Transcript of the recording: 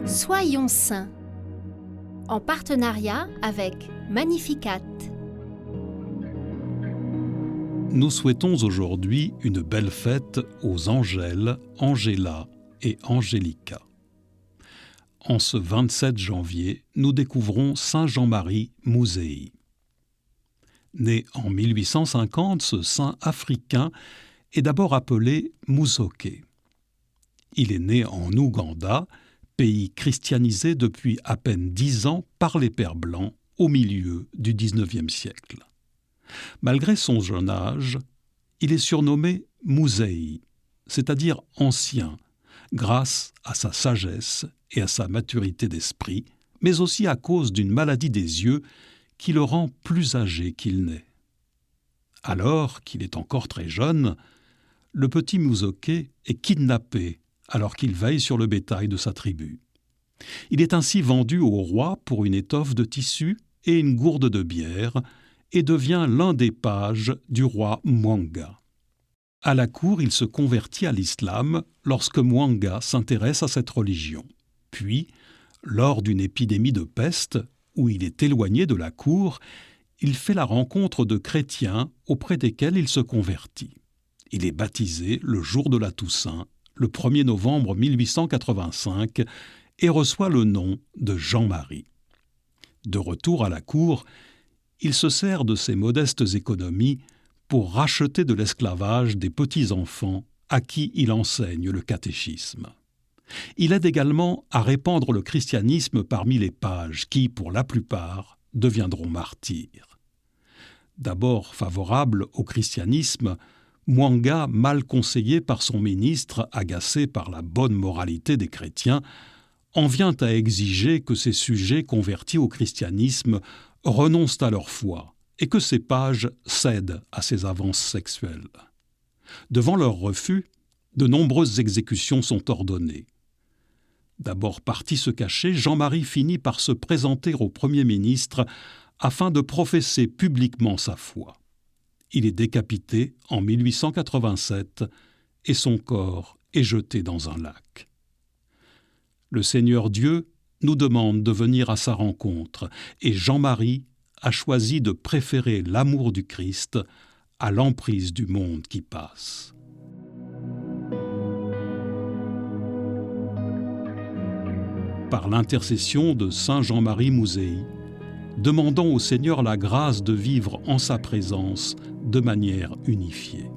Soyons saints, en partenariat avec Magnificat. Nous souhaitons aujourd'hui une belle fête aux Angèle, Angela et Angelica. En ce 27 janvier, nous découvrons Saint Jean-Marie Musei. Né en 1850, ce saint africain est d'abord appelé Musoke. Il est né en Ouganda, pays christianisé depuis à peine 10 ans par les Pères blancs au milieu du XIXe siècle. Malgré son jeune âge, il est surnommé Musei, c'est-à-dire ancien, grâce à sa sagesse et à sa maturité d'esprit, mais aussi à cause d'une maladie des yeux qui le rend plus âgé qu'il n'est. Alors qu'il est encore très jeune, le petit Musoke est kidnappé alors qu'il veille sur le bétail de sa tribu. Il est ainsi vendu au roi pour une étoffe de tissu et une gourde de bière et devient l'un des pages du roi Mwanga. À la cour, il se convertit à l'islam lorsque Mwanga s'intéresse à cette religion. Puis, lors d'une épidémie de peste, où il est éloigné de la cour, il fait la rencontre de chrétiens auprès desquels il se convertit. Il est baptisé le jour de la Toussaint, le 1er novembre 1885, et reçoit le nom de Jean-Marie. De retour à la cour, il se sert de ses modestes économies pour racheter de l'esclavage des petits-enfants à qui il enseigne le catéchisme. Il aide également à répandre le christianisme parmi les pages qui, pour la plupart, deviendront martyrs. D'abord favorable au christianisme, Mwanga, mal conseillé par son ministre, agacé par la bonne moralité des chrétiens, en vient à exiger que ces sujets convertis au christianisme renoncent à leur foi et que ces pages cèdent à ces avances sexuelles. Devant leur refus, de nombreuses exécutions sont ordonnées. D'abord parti se cacher, Jean-Marie finit par se présenter au Premier ministre afin de professer publiquement sa foi. Il est décapité en 1887 et son corps est jeté dans un lac. Le Seigneur Dieu nous demande de venir à sa rencontre et Jean-Marie a choisi de préférer l'amour du Christ à l'emprise du monde qui passe. Par l'intercession de Saint Jean-Marie Musei, demandons au Seigneur la grâce de vivre en sa présence de manière unifiée.